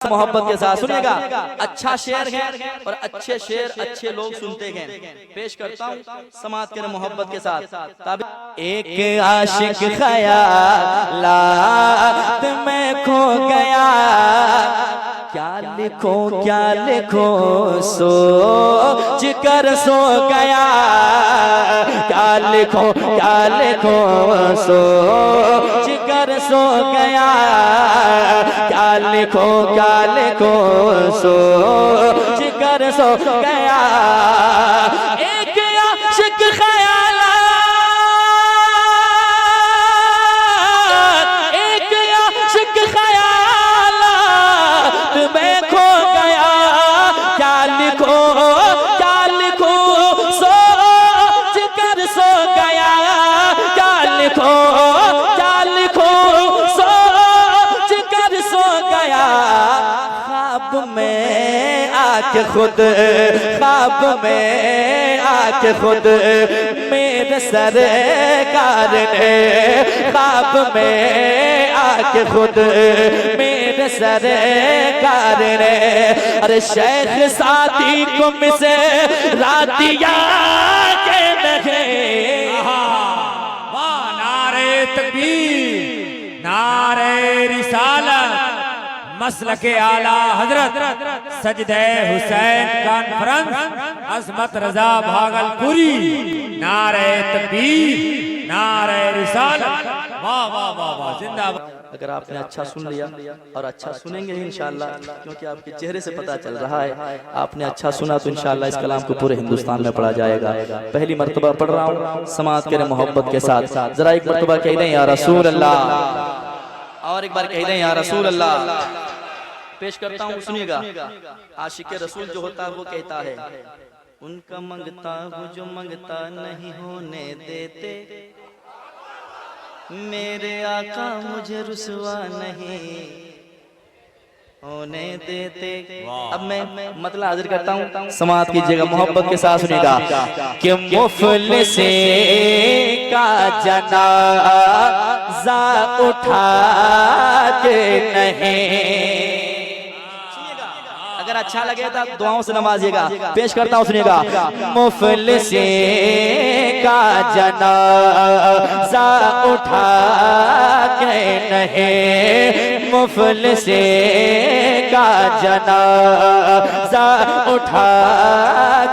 मोहब्बत के साथ सुनिएगा। अच्छा शेर है और अच्छे शेर अच्छे लोग सुनते हैं। पेश करता हूँ समाज के मोहब्बत के साथ। एक आशिक ख्यालात में खो गया, क्या लिखो सोच कर सो गया, क्या लिखो सोच कर सो गया, क्या लिखो सोच कर सो गया। एक आशिक ख्यालात, एक आशिक ख्यालात में खो गया, क्या लिखो सोच कर सो गया, क्या लिखो सोच कर सो गया। ख्वाब में आके खुद मेरे सरकार ने, ख्वाब में आके खुद मेरे सरकार ने, अरे शेख सादी को मिसे रातिया के नहीं। वाह, नारे तकबीर, नारे रिसालत, मसलके आला हजरत सजदे हुसैन कॉन्फ्रेंस अजमत रजा भागलपुरी। नारे तकबीर, नारे रिसालत, वाह वाह वाह वाह, जिंदाबाद। अगर आपने अच्छा सुन लिया और अच्छा सुनेंगे इंशाअल्लाह, क्योंकि आपके चेहरे से पता चल रहा है आपने अच्छा सुना, तो इंशाअल्लाह इस कलाम को पूरे हिंदुस्तान में पढ़ा जाएगा। पहली मर्तबा पढ़ रहा हूँ समाज के मोहब्बत के साथ। जरा एक मर्तबा कह दें या रसूल अल्लाह, और एक बार कह दें या रसूल अल्लाह। पेश करता हूँ, सुनिएगा। आशिक रसूल जो होता है वो कहता है, उनका मंगता हूँ जो मंगता नहीं होने देते, मेरे आका मुझे रुसवा नहीं होने देते। अब मैं मतलब हाजिर करता हूँ समाज की जगह मोहब्बत के साथ, सुनिएगा कि मुफलिसे का जनाजा उठा के नहीं। अगर अच्छा लगे तो दुआओं से नवाजिएगा। पेश करता हूँ, सुनिएगा। मुफलिसे का जनाजा उठा के नहीं, मुफलिसे का जनाजा उठा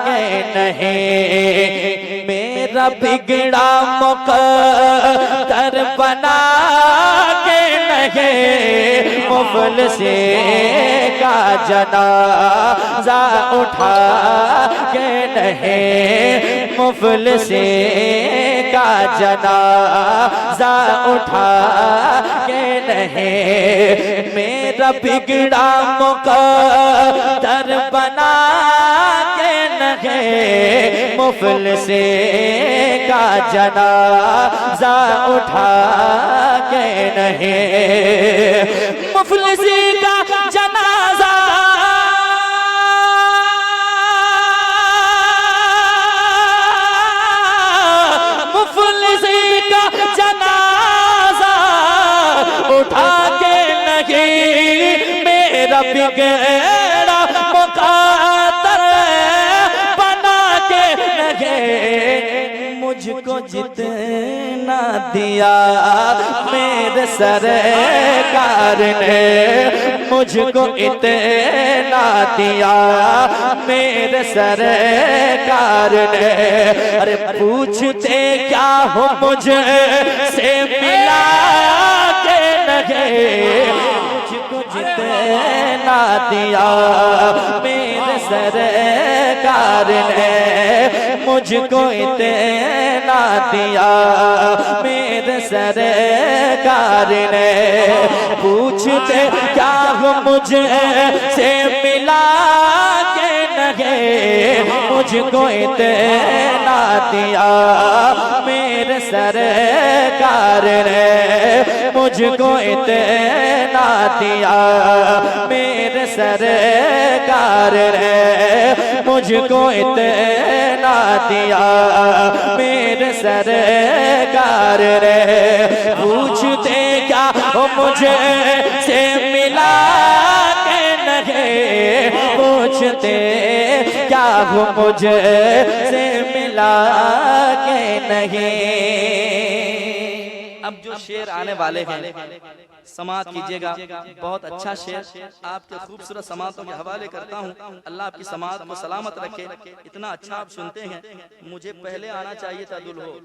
के नहीं, मेरा बिगड़ा मुक़द्दर बना के नहीं, मुफलिसे का जनाजा उठा के नहीं, मुफलिसे का जनाजा उठा के नहीं, मेरा बिगड़ा मुक़द्दर बना के नहीं, मुफलिसे का जनाजा उठा के नहीं, मुफलिसे का जनाजा उठा के नहीं, मेरा बिगड़ा मुक़द्दर बना के नहीं, मुझको जितना दिया मेरे सरकार ने, मुझको इतना दिया मेरे सरकार ने, अरे पूछते क्या हो मुझे से मिला के नहीं, मुझको जितना दिया मेरे सरकार ने, मुझको इतना दिया मेरे सरकार ने, पूछते क्या हो मुझे से मिला के नहीं, मुझको इतना दिया मेरे सरकार ने, मुझको इतना दिया मेरे सरकार ने, मुझको इतना दिया मेरे सरकार ने, पूछते क्या हो मुझे से मिला के पूछते क्या हो मुझे से मिला के नहीं। अब जो शेर आने वाले हैं समात कीजिएगा, बहुत अच्छा शेर आपके खूबसूरत समातों के हवाले करता हूँ। अल्लाह आपकी समात को सलामत रखे। इतना अच्छा आप सुनते हैं, मुझे पहले आना चाहिए था दुल्हो,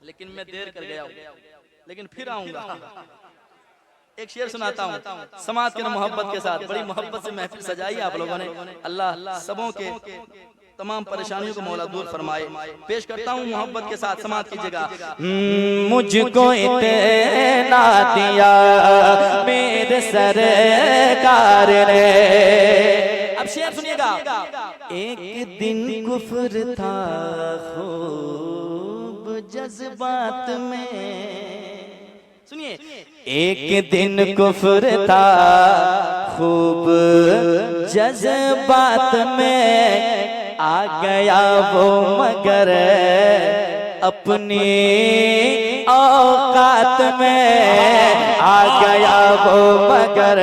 लेकिन मैं देर कर गया हूँ, लेकिन फिर आऊंगा। एक शेर सुनाता हूँ समात के मोहब्बत के साथ। बड़ी मोहब्बत से महफिल सजाई आप लोगों ने। अल्लाह सबों के तमाम परेशानियों को मौला दूर फरमाए। पेश करता हूँ मोहब्बत के साथ, समात कीजिएगा। मुझको इतना दिया मेरे सरकार ने। अब शेर सुनिएगा। एक दिन कुफ्र था खूब जज्बात में, सुनिए। एक दिन कुफ्र था खूब जज्बात में, आ गया वो मगर अपनी औकात में, आ गया वो मगर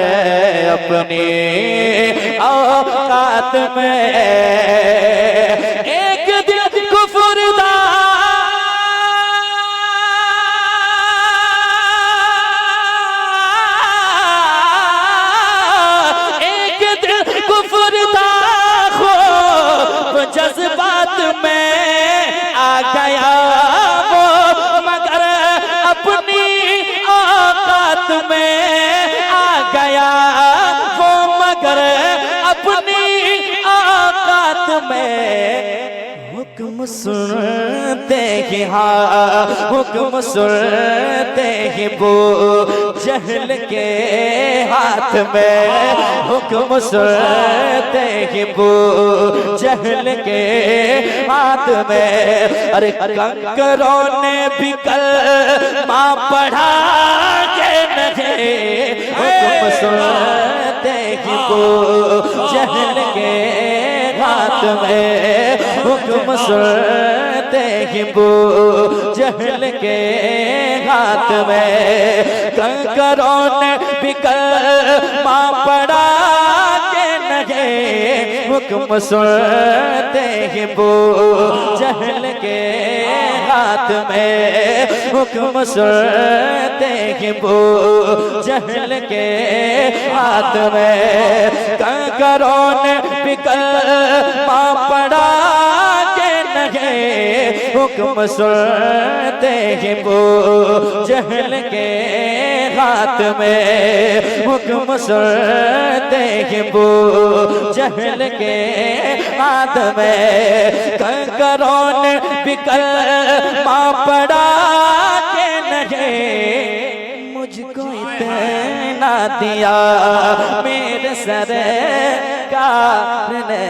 अपनी औकात में। एक दिन कुफ्र था जज्बात में, आ गया वो मगर अपनी औकात में, आ गया वो मगर अपनी औकात में। हुक्म सुनते ही हाँ, हुक्म सुनते ही वो जहल के हाथ में, हुक्म सुनते ही वो जहल के हाथ में। अरे कंकरों ने भी कलमा पढ़ा के नहीं, हुक्म सुनते ही वो जहल के हाथ में, हुक्म सुनते ही वो जहल के हाथ में। कंकरों ने भी कलमा पढ़ा के नहीं, हुक्म सुनते ही वो जहल के हाथ में, हुक्म सुनते ही वो जहल के हाथ में। कंकरों ने भी कलमा पढ़ा के नहीं, हुक्म सुनते ही वो जहल के हाथ में, हुक्म सुनते ही वो जहल के हाथ में। कंकरों ने भी कलमा पढ़ा के नहीं, मुझको इतना दिया मेरे सरकार ने।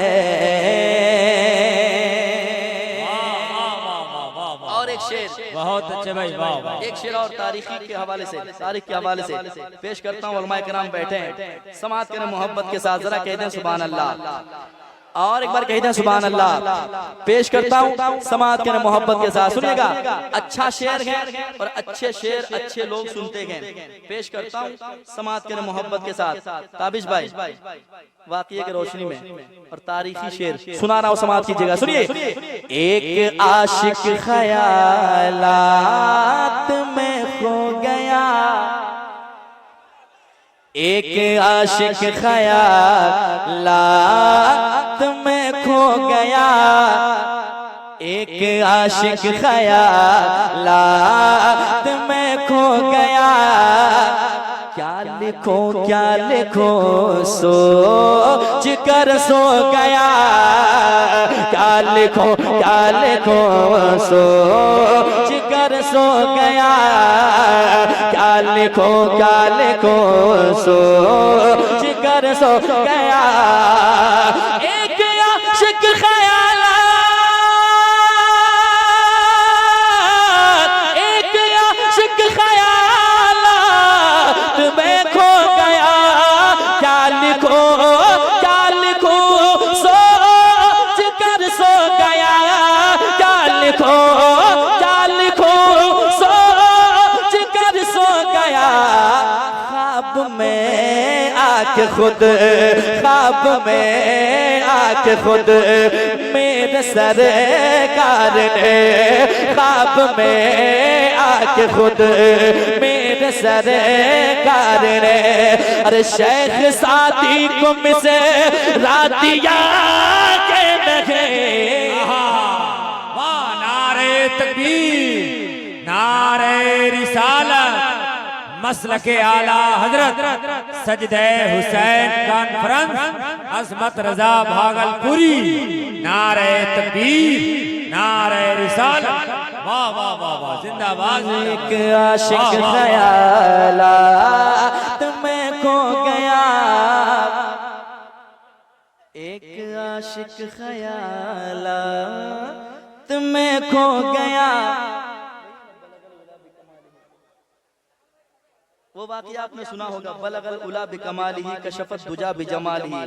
बहुत अच्छे भाई, वाह। एक शेर और तारीखी के हवाले से, तारीख के हवाले से पेश करता हूँ। उलमाए किराम बैठे हैं, समात करें मोहब्बत के साथ, जरा कह दें सुभान अल्लाह, और एक बार कह दें सुभान अल्लाह। पेश करता हूँ समात करें मोहब्बत के साथ, सुनिएगा। अच्छा शेर है और अच्छे शेर अच्छे लोग सुनते हैं। पेश करता हूँ समात करें मोहब्बत के साथ। ताबिश भाई वाक़िये की रोशनी में और तारीखी शेर सुना रहा हूँ, समात कीजिएगा, सुनिए। एक आशिक ख्यालात में खो गया, एक आशिक ख्यालात में खो गया, एक आशिक ख्यालात में खो गया। क्या लिखो सोच कर सो गया, क्या लिखो सोच कर सो गया, क्या लिखो सोच कर सो गया। एक आशिक ख्यालात, एक आशिक ख्यालात में खो गया, क्या लिखो सोच कर सो गया, क्या लिखो सोच कर सो गया। ख्वाब में आके खुद ख्वाब में आके खुद मेरे सरकार ने, ख्वाब में आके खुद मेरे सरकार ने, अरे शेख सादी को मिसे रातिया के लगे। नारे तकबीर, नारे रिसालत, मसलके आला हजरत सजदे हुसैन कॉन्फ्रेंस अजमत रजा भागलपुरी। नारे तकबीर, नारे रिसालत, वाह वाह वाह वाह, जिंदाबाद। एक आशिक ख्यालात में खो गया, एक आशिक ख्यालात में खो गया। वो वाक़िया आपने सुना होगा, बलगल उला बिकमालिही कशफत दुजा बिजमालिही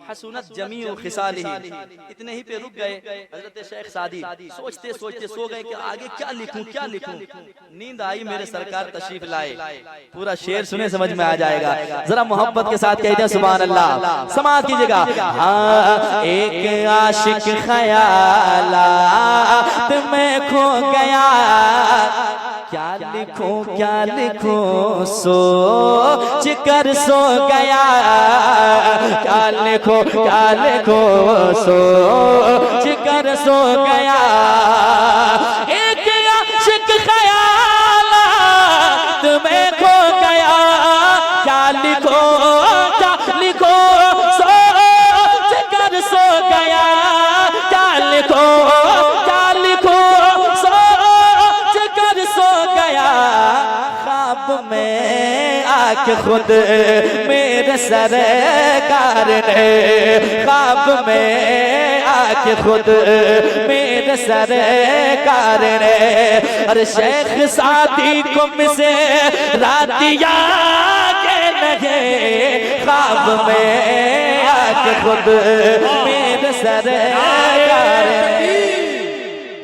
हसनत जमीउ खिसालिही। इतने ही पे रुक गए हजरत शेख सादी, सोचते सोचते सो गए कि आगे क्या लिखूं क्या लिखूं। नींद आई, मेरे सरकार तशरीफ लाए। पूरा शेर सुने समझ में आ जाएगा, जरा मोहब्बत के साथ कहते हैं सुभान अल्लाह। समाज कीजिएगा। हाँ, एक आशिक ख्यालात में खो गया, क्या लिखूं सोच कर सो गया, क्या लिखूं सोच कर सो गया। एक आशिक ख्यालात में खो गया, क्या लिखूं सोच कर सो गया, क्या लिखूं सोच कर सो गया। ख्वाब में आके खुद मेरे सरकार ने, ख्वाब में आके खुद मेरे सरकार ने, अरे शेख सादी को मिसे रातिया के लगे, ख्वाब में आके खुद मेरे सरकार ने।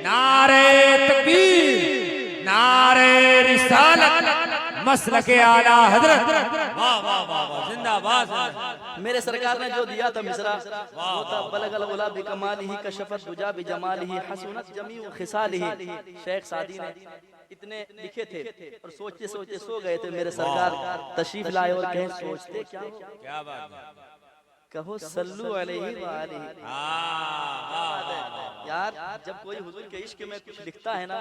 नारे तकबीर, नारे रिसालत, मसलके आला हजरत, वाह वाह वाह वाह, जिंदाबाद। मेरे सरकार ने जो दिया था मिसरा, वो था बलगल उला बिकमालिही कशफत दुजा बिजमालिही हसनत जमीउ खिसालिही। शेख सादी ने इतने लिखे थे और सोचते सोचते सो गए थे। मेरे सरकार तशरीफ लाए और कहे सोचते क्या हो, क्या बात है, कहो सल्लू अलैहि व आलिही। यार जब कोई हुजूर के इश्क में कुछ लिखता है ना,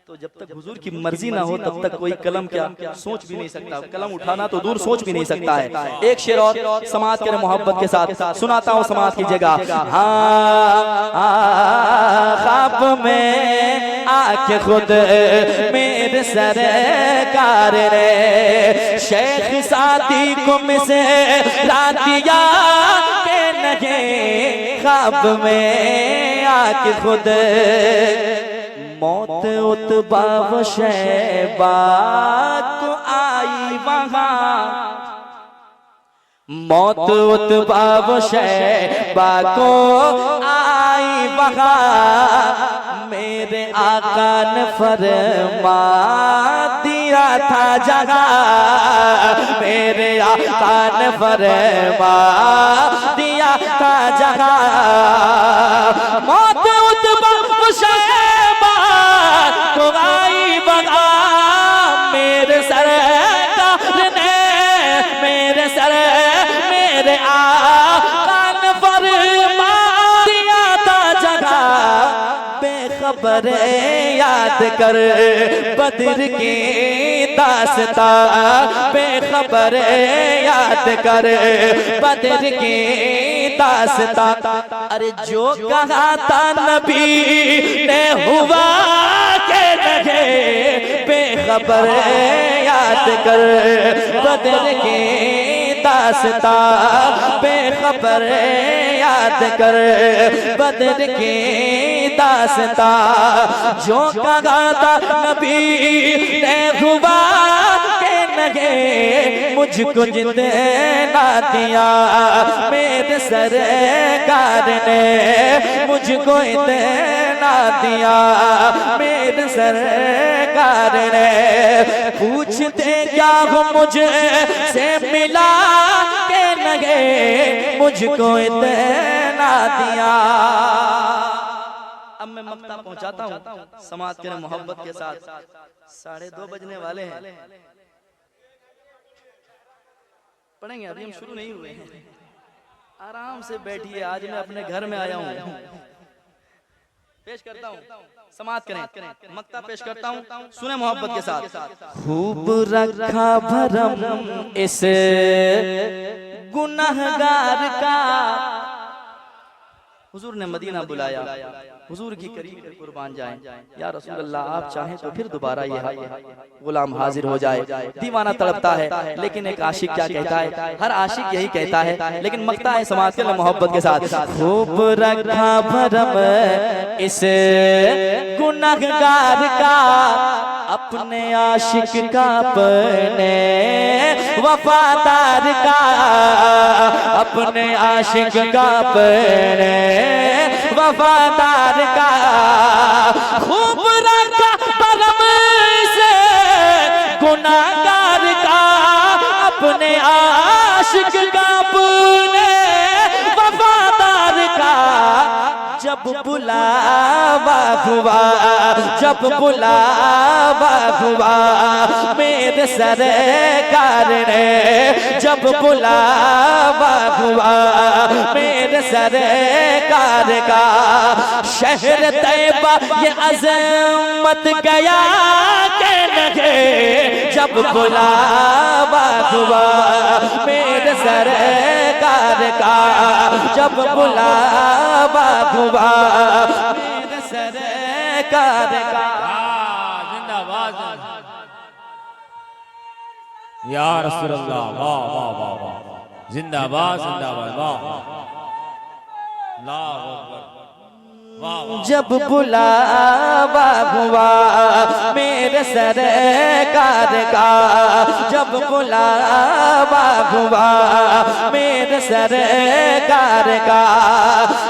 तो जब तक हुजूर की मर्जी ना हो तब तक कोई कलम क्या सोच भी नहीं सकता, कलम उठाना तो दूर सोच भी नहीं सकता है। एक शेर और समाज के मोहब्बत के साथ सुनाता हूँ, समाज की जगह। हाँ, ख्वाब में आके खुद मेरे सरकार ने, शेख सादी को मिसे रातिया के लगे, ख्वाब में आके खुद मौत उतबा व शैबा को आई वहाँ, मौत उतबा व शैबा को आई वहाँ। मेरे आका ने फरमा दिया था जगह, मेरे आका ने फरमा दिया था जगह। मौत उतबा व शैबा को आई वहाँ, मेरे सरकार ने, मेरे आका ने फरमा दिया था जगह। बेखबर याद कर बदर की दास्तां, बेखबर याद कर बदर की दास्तां। अरे जो कहा था नबी ने हुआ के लगे, बेखबर याद कर बदर की दास्तां, बेखबर याद कर बदर की दास्तां। जो कहा था नबी ने हुआ के लगे, मुझको जितना दिया मेरे सरकार ने, मुझको इतना दिया मेरे सरकार ने। पूछते क्या हो मुझे से मिला के लगे, मुझको इतना ना दिया। अब मैं मक्ता पहुंचाता हूँ समाज के मोहब्बत के साथ। 2:30 बजने वाले हैं, पढ़ेंगे, अभी हम शुरू नहीं हुए हैं। आराम से बैठिए, आज मैं अपने घर में आया हूँ। पेश करता हूँ, समाप्त करें, मक्ता पेश करता हूँ, सुने मोहब्बत के साथ। खूब रखा भरम इस गुनहगार का, हुजूर ने मदीना बुलाया, हुजूर की करीब कुर्बान जाएं। या रसूल अल्लाह, आप चाहें तो फिर दोबारा ये गुलाम हाजिर हो जाए। दीवाना तड़पता है, लेकिन एक आशिक क्या कहता है, हर आशिक यही कहता है, लेकिन मक्ता है समाज के मोहब्बत के साथ। खूब रखा भरम इस गुनहगार का, अपने आशिक का अपने वफादार का, अपने आशिक का अपने वफादार का। खूब रखा भरम से गुनाहगार का, अपने आशिक का अपने वफादार का। जब बुलावा हुआ, जब बुलावा हुआ मेरे सरकार ने, जब बुलावा हुआ मेरे सरकार का। शहर तैयबा ये अज़मत गया के लगे, जब बुलावा हुआ मेरे सरकार का, जब बुलावा हुआ मेरे सरकार का। जिंदाबाद या रसूल अल्लाह, वाह वाह वाह वाह, जिंदाबाद जिंदाबाद, वाह अल्लाह अकबर, वाह वाह। जब बुलावा हुआ मेरे सरकार का, जब बुलावा हुआ मेरे सरकार का।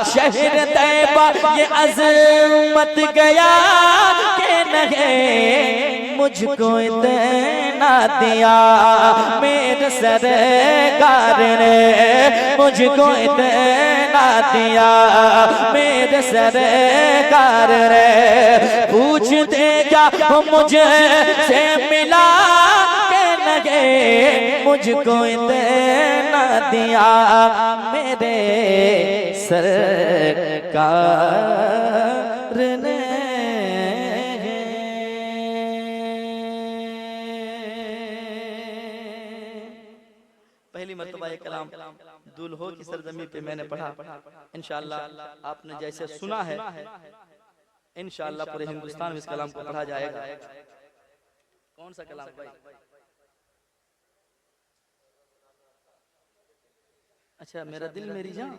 शहर तैयबा ये अज़मत गया के नहीं, मुझको इतना दिया मेरे सरकार ने, मुझको इतना दिया मेरे सरकार ने। पूछ दे क्या मुझे से मिला के लगे, मुझको इतना दिया मेरे सरकार ने। पहली मर्तबा ये कलाम दुल्हो की सरजमी पे मैंने पढ़ा। इंशाअल्लाह आपने जैसे सुना है, इंशाअल्लाह पूरे हिंदुस्तान में इस कलाम को पढ़ा जाएगा। कौन सा कलाम भाई? अच्छा, मेरा दिल मेरी जान,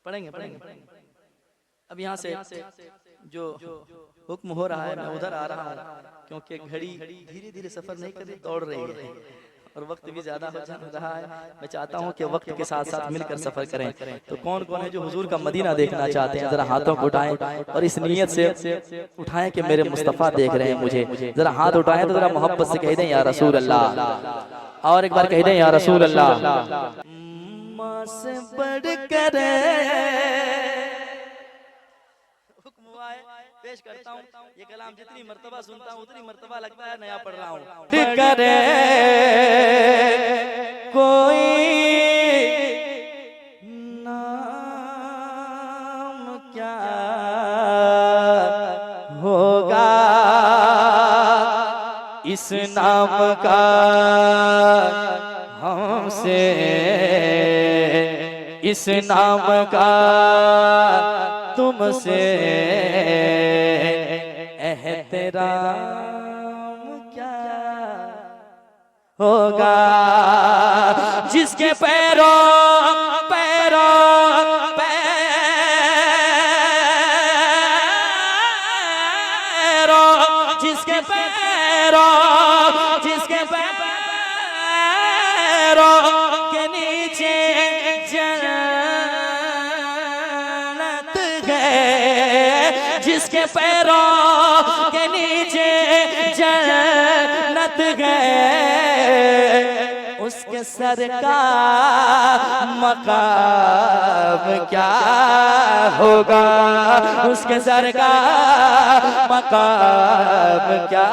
पढ़ेंगे पढ़ेंगे। अब यहाँ से जो हुक्म हो रहा है मैं उधर आ रहा हूँ, क्योंकि घड़ी धीरे धीरे सफर नहीं कर रही, दौड़ रही है और वक्त भी ज्यादा हो रहा है। मैं चाहता हूँ कि वक्त के साथ साथ मिलकर सफर करें। तो कौन कौन है जो हुजूर का मदीना देखना चाहते हैं, जरा हाथों को उठाएं और इस नीयत से उठाएं कि मेरे मुस्तफ़ा देख रहे हैं मुझे। जरा हाथ उठाएं तो जरा मोहब्बत से कह दें या रसूल अल्लाह, और एक बार कह दें या रसूल अल्लाह। माँ से बढ़कर पेश करता हूँ ये कलाम, जितनी मर्तबा सुनता हूँ उतनी मर्तबा लगता है नया पढ़ रहा हूँ। करे कोई नाम क्या होगा, इस नाम का हमसे, इस नाम का तुमसे एहतराम क्या होगा। जिसके पैरों पैरों पैरों, जिसके पैरों, जिसके पैरों के नीचे जन्नत है, जिसके पैरों के नीचे जन्नत है, उसके सर का मकाम क्या होगा, उसके सर का मकाम क्या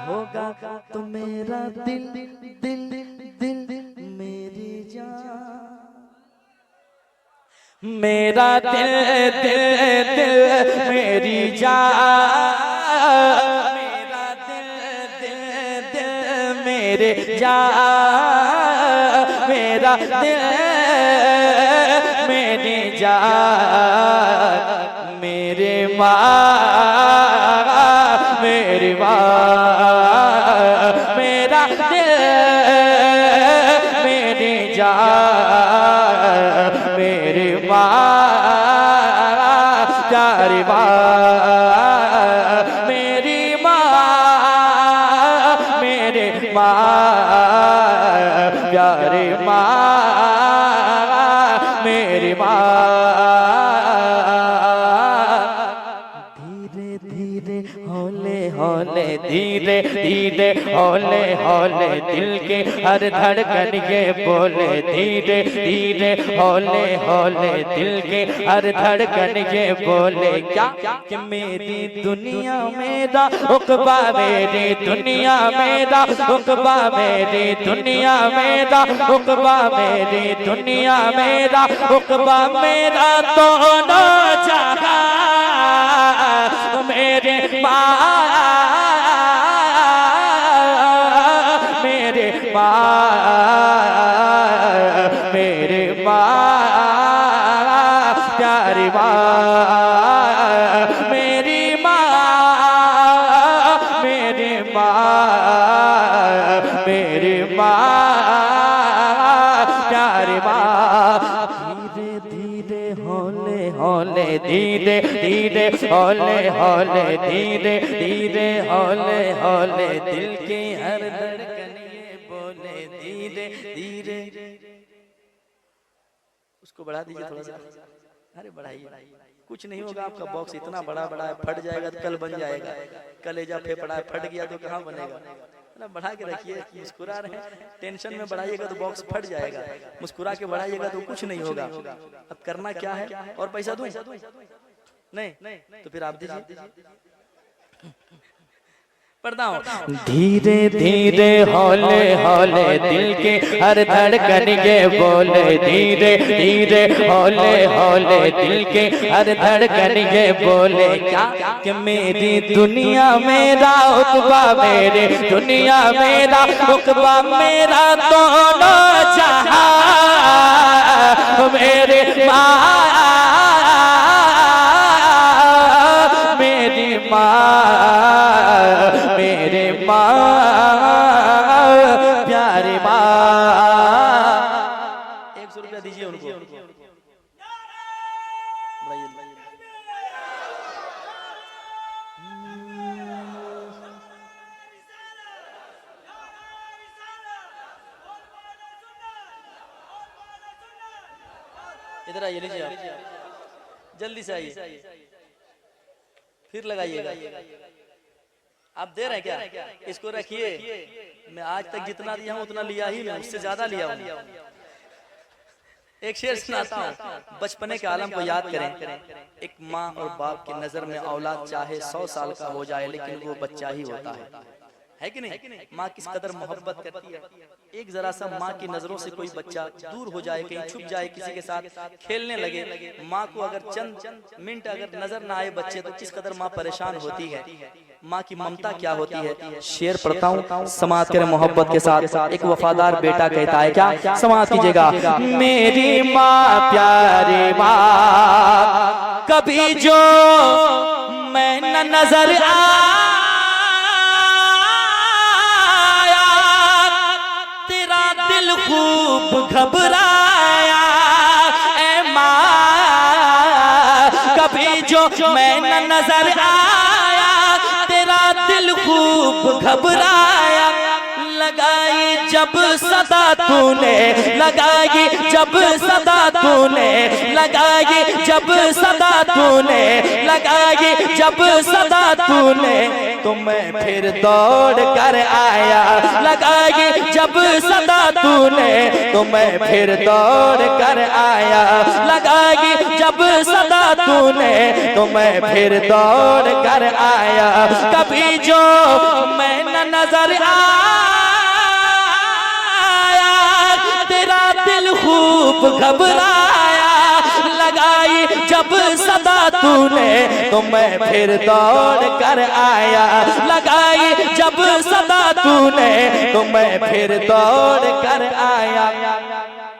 होगा। तो मेरा दिल दिल दिल मेरी जान, मेरा दिल दिल दिल मेरी जान, मेरा दिल दिल दिल मेरे जान, मेरा दिल मेरी जान, मेरे माँ मेरी माँ, मेरा दिल मेरी जान, मेरी माँ प्यारी माँ, मेरी माँ मेरे माँ प्यारी माँ, मेरी माँ। धीरे धीरे हौले हौले धीरे धीरे हौले हौले दिल के हर धड़कन ये बोले, धीरे धीरे हौले हौले दिल के हर धड़कन ये बोले क्या कि मेरी दुनिया मेरा उक़बा, मेरी दुनिया मेरा उक़बा, मेरी दुनिया मेरा उक़बा, मेरी दुनिया मेरा उक़बा, मेरा दोनों जहां मेरे माँ, मेरे माँ, मेरे माँ प्यारी माँ, मेरी माँ, मेरी माँ, मेरी माँ प्यारी माँ। धीरे धीरे हौले हौले धीरे धीरे हौले हौले धीरे धीरे हौले हौले दिल की हर धड़कन ये बोले, धीरे धीरे। उसको बढ़ा दीजिए थोड़ा सा, अरे बढ़ाइए, कुछ नहीं होगा। आपका बॉक्स इतना बड़ा बड़ा है, फट जाएगा तो कल बन जाएगा। कलेजा फेफड़ा है, फट गया तो कहाँ बनेगा ना। बढ़ा के रखिए, मुस्कुरा रहे हैं, टेंशन में बढ़ाइएगा तो बॉक्स फट जाएगा, मुस्कुरा के बढ़ाइएगा तो कुछ नहीं होगा। अब करना क्या है, और पैसा दूं? नहीं तो फिर आप दीजिए। पढ़ता हूँ। धीरे धीरे हौले हौले दिल के हर धड़कन ये बोले, धीरे धीरे हौले हौले दिल के हर धड़कन ये बोले क्या कि मेरी दुनिया मेरा उक़बा, मेरी दुनिया मेरा उक़बा, मेरा दोनों जहां मेरे माँ, मेरी माँ, मेरे माँ प्यारी माँ। 100 रुपया दीजिए उनको। इधर आइए, लीजिए आप, जल्दी से आइए, फिर लगाइएगा। आप दे रहे हैं क्या? इसको रखिए, मैं आज तक जितना दिया हूँ उतना लिया ही नहीं, उससे ज्यादा लिया हूँ। एक शेर सुनाता हूँ, बचपने के आलम को याद करें। एक माँ और बाप की नजर में औलाद चाहे 100 साल का हो जाए, लेकिन वो बच्चा ही होता है कि नहीं? माँ किस कदर मोहब्बत करती है। एक जरा सा माँ की नजरों से कोई बच्चा दूर हो जाए, कहीं छुप जाए, किसी के साथ खेलने लगे, माँ को अगर चंद मिनट अगर नजर ना आए बच्चे, तो किस कदर माँ परेशान होती है। माँ की ममता क्या होती है। शेर पढ़ता हूँ, समाज करे मोहब्बत के साथ। एक वफादार बेटा कहता है क्या, समाज कीजिएगा। मेरी माँ प्यारी माँ, कभी जो मैं न नजर खूब घबराया, ए माँ कभी जो मैं न नजर आया, तेरा दिल खूब घबराया। लगाई जब सदा तूने, लगाई जब सदा तूने, लगाई जब सदा तूने, लगाई जब सदा तूने, तो मैं फिर दौड़ कर आया। लगाई जब सदा तूने, तो मैं फिर दौड़ कर आया। लगाई जब सदा तूने, तो मैं फिर दौड़ कर आया। कभी जो मैं न नजर आया, तेरा दिल खूब घबराया। लगाई जब सदा तूने, तो मैं फिर दौड़ कर आया। लगाई जब सदा तूने, तो मैं फिर दौड़ कर आया।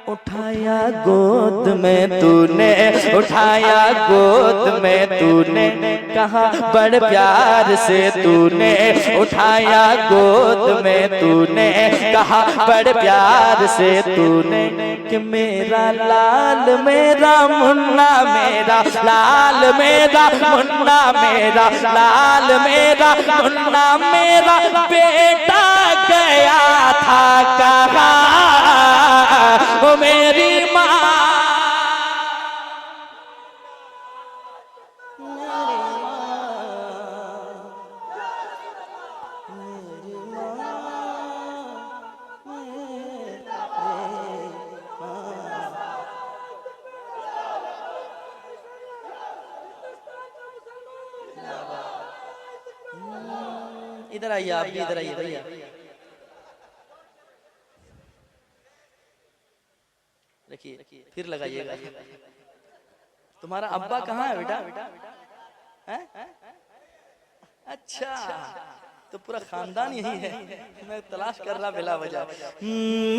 उठाया गोद में तूने, उठाया गोद में तूने, कहा बड़ प्यार से तूने। उठाया गोद में तूने, कहा बड़ प्यार से तूने, कि मेरा लाल मेरा मुन्ना, मेरा लाल मेरा मुन्ना, मेरा लाल मेरा मुन्ना, मेरा बेटा गया था कहाँ वो मेरी माँ। इधर आइए, आप भी इधर आइए, इधर आइए। देखिए फिर लगाइएगा। तुम्हारा अब्बा कहाँ है बेटा? है? अच्छा, तो पूरा खानदान यही है। मैं तलाश कर रहा बिला वजह।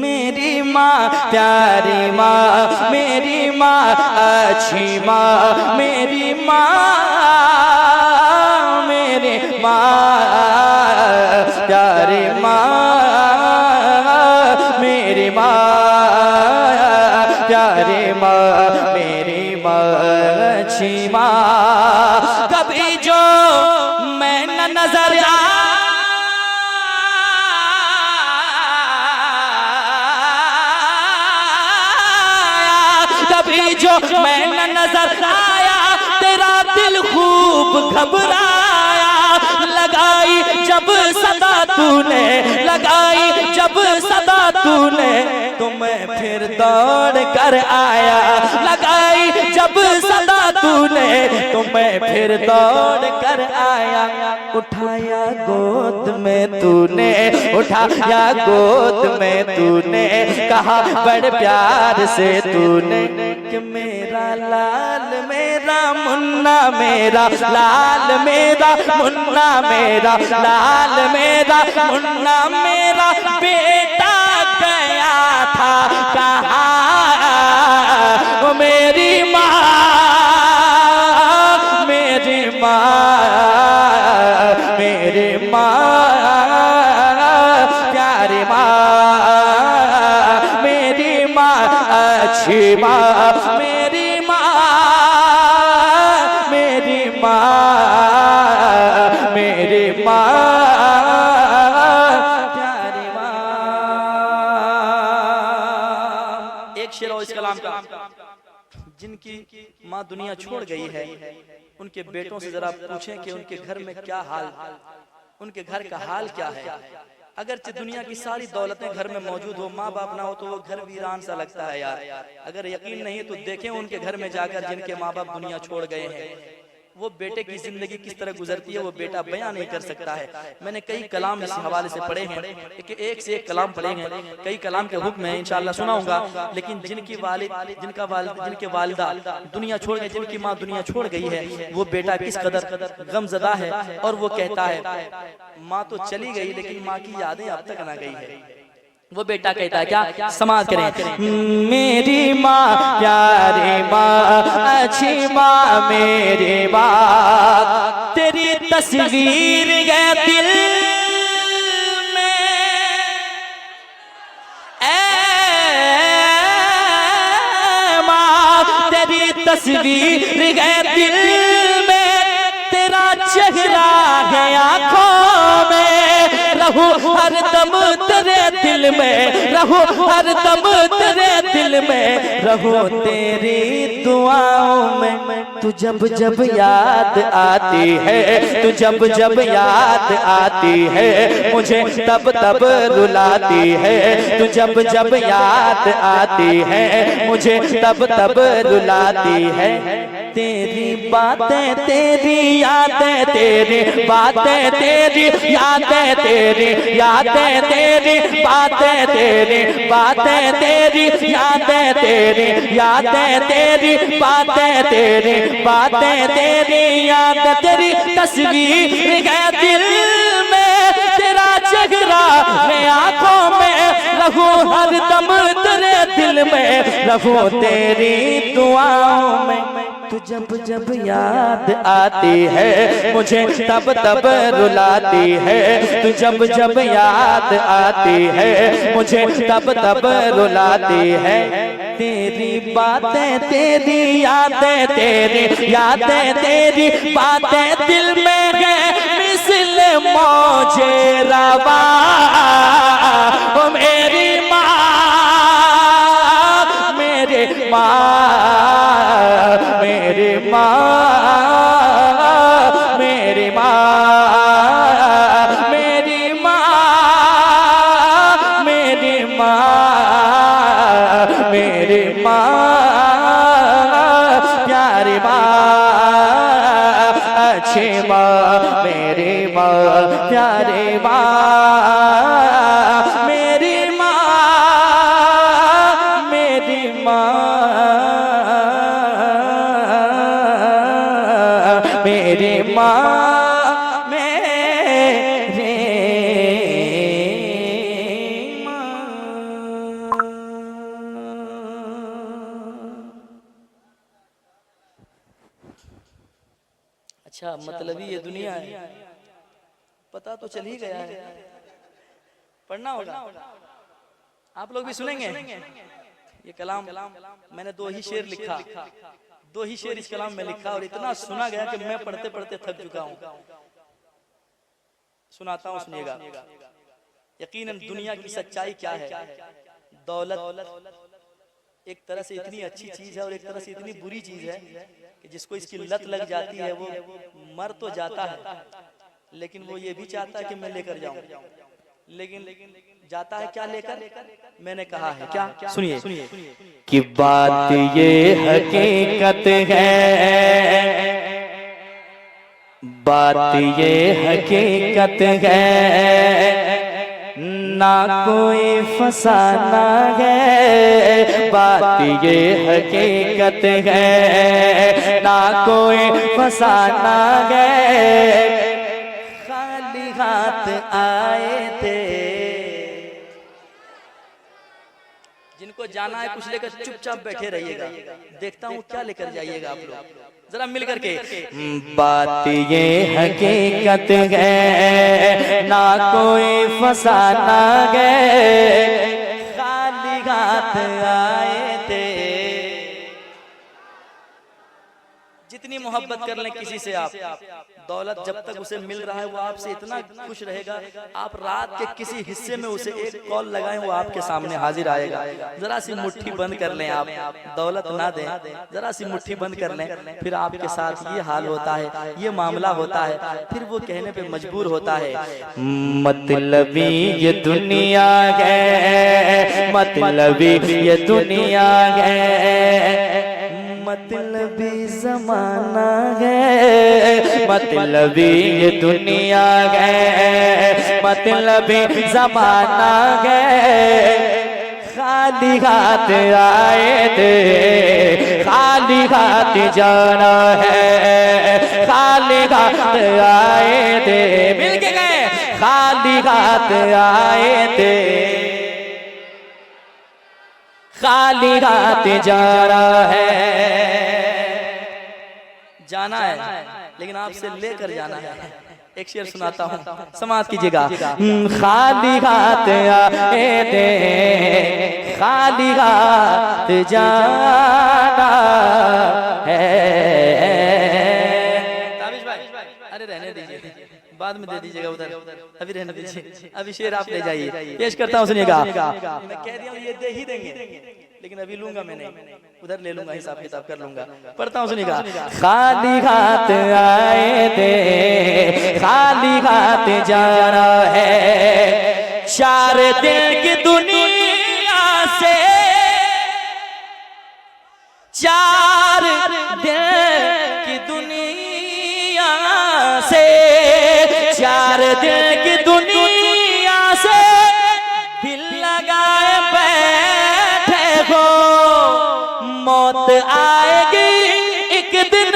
मेरी माँ प्यारी माँ, मेरी माँ अच्छी माँ, मेरी माँ, मेरी माँ प्यारी माँ, मेरी माँ प्यारी माँ, मेरी माँ अच्छी माँ। कभी जो मैं न नजर आया, कभी जो मैं न नजर आया, तेरा दिल खूब घबराया। लगाई जब सदा तूने, लगाई जब सदा तूने, तो मैं फिर दौड़ कर आया। लगाई जब सदा तूने, तो मैं फिर दौड़ कर आया। उठाया गोद में तूने, उठाया गोद में तूने, कहा बड़ प्यार से तूने, कि मेरा लाल मेरा मुन्ना, मेरा लाल मेरा मुन्ना, मेरा लाल मेरा मुन्ना, मेरा बेटा गया था कहाँ वो मेरी माँ, मेरी माँ, मेरी माँ प्यारी माँ, मेरी माँ अच्छी माँ, मेरी माँ, मेरी माँ, मेरी माँ प्यारी माँ। एक शेर और इस कलाम का। जिनकी माँ दुनिया छोड़ गई है, उनके बेटों से जरा पूछें कि उनके घर में क्या हाल, उनके घर का हाल क्या है। अगरचे दुनिया की सारी दौलतें घर में मौजूद हो, माँ बाप ना हो तो वो घर वीरान सा लगता है यार। अगर यकीन नहीं तो देखें उनके घर में जाकर, जिनके माँ बाप दुनिया छोड़ गए हैं, वो बेटे की जिंदगी किस तरह गुजरती है वो बेटा बयां नहीं कर सकता है। मैंने कई कलाम इस हवाले से पढ़े हैं, एक से एक कलाम पढ़े हैं, कई कलाम के हुक्म हैं, इंशाअल्लाह सुनाऊंगा। लेकिन जिनकी वालिद, जिनके वालिदा दुनिया छोड़ गए, जिनकी माँ दुनिया छोड़ गई है, वो बेटा किस कदर गमजदा है। और वो कहता है माँ तो चली गई लेकिन माँ की यादें अब तक ना गई है। वो बेटा कहता है क्या, समाज करें। मेरी माँ प्यारी माँ अच्छी माँ, मेरी माँ, तेरी तस्वीर है दिल में, ऐ माँ तेरी तस्वीर है दिल में, तेरा चेहरा है आँखों में, रहूं हरदम तेरे दिल में, रहूं हरदम तेरे दिल में, रहूं तेरी दुआओं में। तू जब जब याद आती है, तू जब जब याद आती है, मुझे तब तब रुलाती है। तू जब जब याद आती है, मुझे तब तब रुलाती है। तेरी बातें तेरी यादें, तेरी बातें तेरी यादें, तेरी यादें तेरी बातें, तेरी बातें तेरी यादें, तेरी यादें तेरी बातें, तेरी बातें तेरी यादें, तेरी तस्वीर है दिल में, तेरा चेहरा है आंखों में, रहूं हरदम तेरे दिल में, रहूं तेरी दुआओं में। तू जब जब याद आती है, मुझे तब तब रुलाती है। तू जब जब याद आती है, मुझे तब तब रुलाती है। तेरी बातें तेरी यादें, तेरी यादें तेरी बातें दिल में है मिसल मौजे रवा। ओ मेरी माँ, मेरे माँ, मेरी माँ, मेरी माँ, मेरी माँ, मेरी माँ, मेरी माँ, प्यारी माँ, अच्छी माँ, मेरी माँ, प्यारी माँ, मेरी माँ, मेरी माँ, मेरी माँ, मेरी माँ। अच्छा, मतलब ये दुनिया है, पता तो चल ही गया है, पढ़ना होगा। आप लोग भी सुनेंगे ये कलाम। मैंने 2 ही शेर लिखा, 2 ही शेर इस कलाम में लिखा, और इतना सुना गया कि मैं पढ़ते पढ़ते थक चुका हूँ। सुनाता हूँ, सुनिएगा। यकीनन दुनिया की सच्चाई क्या है। दौलत एक तरह से इतनी अच्छी चीज है और एक तरह से इतनी बुरी चीज है कि जिसको इसकी लत लग जाती है वो मर तो जाता है, लेकिन वो ये भी चाहता है कि मैं लेकर जाऊं। लेकिन जाता है क्या लेकर? मैंने कहा है क्या, सुनिए कि बात ये हकीकत है, बात ये हकीकत है, ना कोई फसाना है। बात ये हकीकत है, ना कोई फसाना है। खाली हाथ आए थे, जिनको जाना है कुछ लेकर चुपचाप बैठे रहिएगा, देखता हूँ क्या लेकर जाइएगा आप लोग, जरा मिल करके। बात ये हकीकत है, ना कोई फसाना है। खाली हाथ आए थे। जितनी मोहब्बत कर लें किसी से आप, दौलत जब तक उसे मिल रहा है वो आपसे इतना खुश रहेगा, आप रात के किसी हिस्से में उसे एक कॉल लगाएं वो आपके सामने हाजिर आएगा। जरा सी मुट्ठी बंद कर लें आप, दौलत ना दें, जरा सी मुट्ठी बंद कर लें, फिर आपके साथ ये हाल होता है, ये मामला होता है, फिर वो कहने पे मजबूर होता है, मतलबी ये दुनिया है, मतलबी ये दुनिया है, मतलबी जमाना है, मतलबी ये दुनिया है, मतलबी जमाना है। खाली हाथ आए थे, खाली हाथ जाना है, खाली हाथ आए थे, मिल के गए, खाली हाथ आए थे, खाली हाथ जाना है, जाना है, लेकिन आपसे लेकर जाना है। एक शेर सुनाता हूँ, समाज कीजिएगा। खाली हाथ आए थे, खाली हाथ जाना है। ताबिश भाई, अरे रहने दीजिए, बाद में दे दीजिएगा उधर, अभी रहने दीजिए, अभी शेर आप ले जाइए। पेश करता हूँ, सुनिएगा। मैं कह दिया ये दे ही देंगे, लेकिन अभी लूंगा मैं नहीं, उधर ले लूंगा, हिसाब किताब कर लूंगा। पढ़ता हूँ, सुनिएगा। खाली हाथ आए थे, खाली हाथ जाना है, 4 दिन की दुनिया से, 4 दिन की दुनिया से, 4 दिन की दुनिया से दिल लगाए बैठे हो। मौत आएगी एक दिन,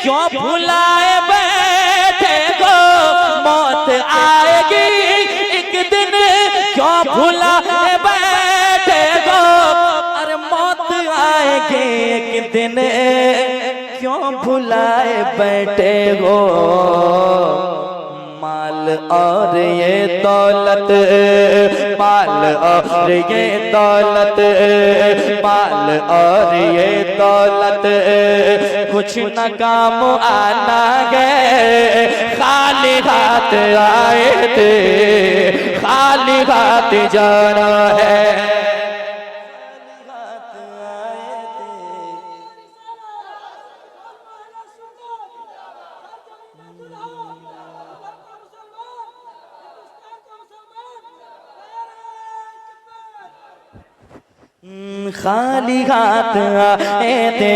क्यों भुलाए बैठे हो। मौत आएगी एक दिन, क्यों भुलाए बैठे हो। अरे मौत आएगी एक दिन, क्यों भुलाए बैठे हो। माल और ये दौलत, माल और ये दौलत, माल और ये दौलत कुछ न काम आना गए। खाली हाथ आए थे, खाली हाथ जाना है। खाली हाथ आए थे,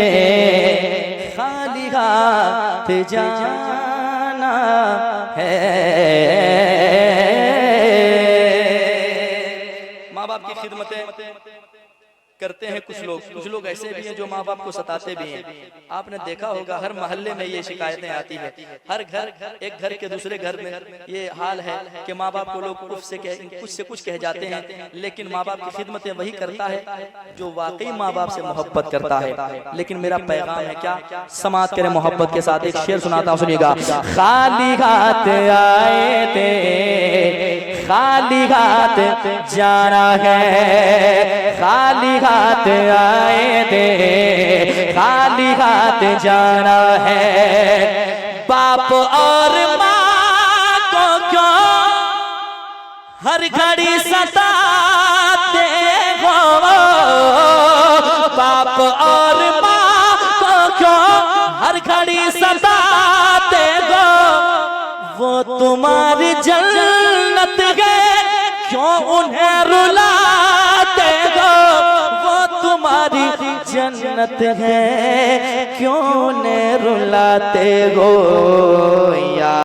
खाली हाथ जाना है। माँ बाप की खिदमतें करते हैं कुछ लोग ऐसे भी हैं जो माँ बाप को सताते भी हैं। आपने देखा होगा हर मोहल्ले में ये शिकायतें आती है, हर घर, एक घर के दूसरे घर में ये हाल है कि माँ बाप को लोग कुछ से कुछ कह जाते हैं, लेकिन माँ बाप की खिदमतें वही करता है जो वाकई माँ बाप से मोहब्बत करता है। लेकिन मेरा पैगाम है क्या, समात करें मोहब्बत के साथ। एक शेर सुनाता हूँ, सुनिएगा। खाली हाथ आए थे, खाली हाथ जाना है, खाली हाथ आए थे, खाली हाथ जाना है। बाप और माँ को क्यों हर घड़ी सताते हो। बाप और माँ को क्यों हर घड़ी सताते हो। वो तुम्हारी जन्नत है, क्यों उन्हें रुलाते हो। वो तुम्हारी जन्नत है, क्यों उन्हें रुलाते हो। या